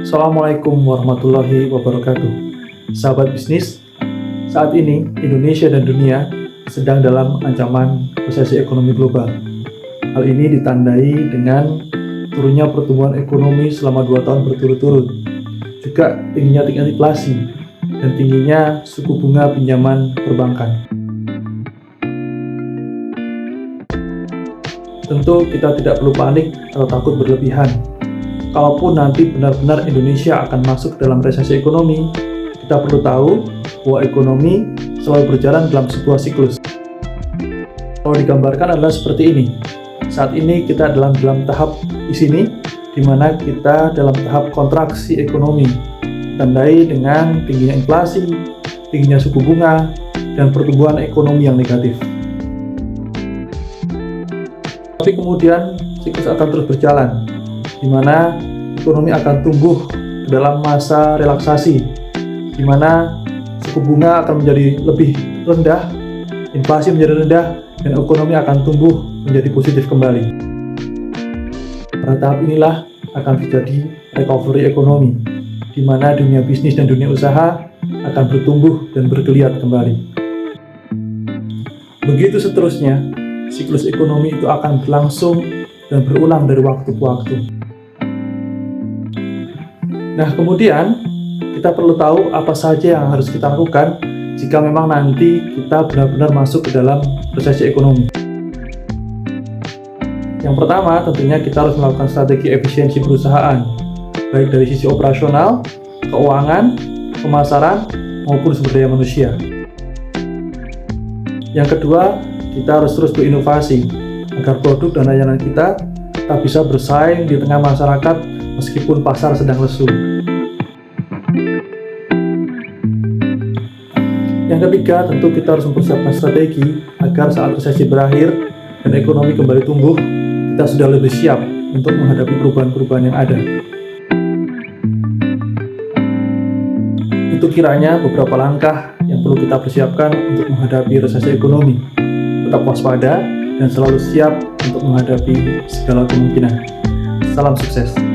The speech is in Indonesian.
Assalamualaikum warahmatullahi wabarakatuh. Sahabat bisnis, saat ini Indonesia dan dunia sedang dalam ancaman resesi ekonomi global. Hal ini ditandai dengan turunnya pertumbuhan ekonomi selama 2 tahun berturut-turut, juga tingginya tingkat inflasi, dan tingginya suku bunga pinjaman perbankan. Tentu kita tidak perlu panik atau takut berlebihan. Kalaupun nanti benar-benar Indonesia akan masuk dalam resesi ekonomi, kita perlu tahu bahwa ekonomi selalu berjalan dalam sebuah siklus. Kalau digambarkan adalah seperti ini. Saat ini kita dalam tahap di sini, di mana kita dalam tahap kontraksi ekonomi, ditandai dengan tingginya inflasi, tingginya suku bunga, dan pertumbuhan ekonomi yang negatif. Tapi kemudian siklus akan terus berjalan, di mana ekonomi akan tumbuh dalam masa relaksasi, di mana suku bunga akan menjadi lebih rendah, inflasi menjadi rendah, dan ekonomi akan tumbuh menjadi positif kembali. Pada tahap inilah akan terjadi recovery ekonomi, di mana dunia bisnis dan dunia usaha akan bertumbuh dan bergeliat kembali. Begitu seterusnya, siklus ekonomi itu akan berlangsung dan berulang dari waktu ke waktu. Nah, kemudian kita perlu tahu apa saja yang harus kita lakukan jika memang nanti kita benar-benar masuk ke dalam resesi ekonomi. Yang pertama, tentunya kita harus melakukan strategi efisiensi perusahaan, baik dari sisi operasional, keuangan, pemasaran, maupun sumber daya manusia. Yang kedua, kita harus terus berinovasi agar produk dan layanan kita tak bisa bersaing di tengah masyarakat meskipun pasar sedang lesu. Yang ketiga, tentu kita harus mempersiapkan strategi agar saat resesi berakhir dan ekonomi kembali tumbuh, kita sudah lebih siap untuk menghadapi perubahan-perubahan yang ada. Itu kiranya beberapa langkah yang perlu kita persiapkan untuk menghadapi resesi ekonomi. Tetap waspada dan selalu siap untuk menghadapi segala kemungkinan. Salam sukses.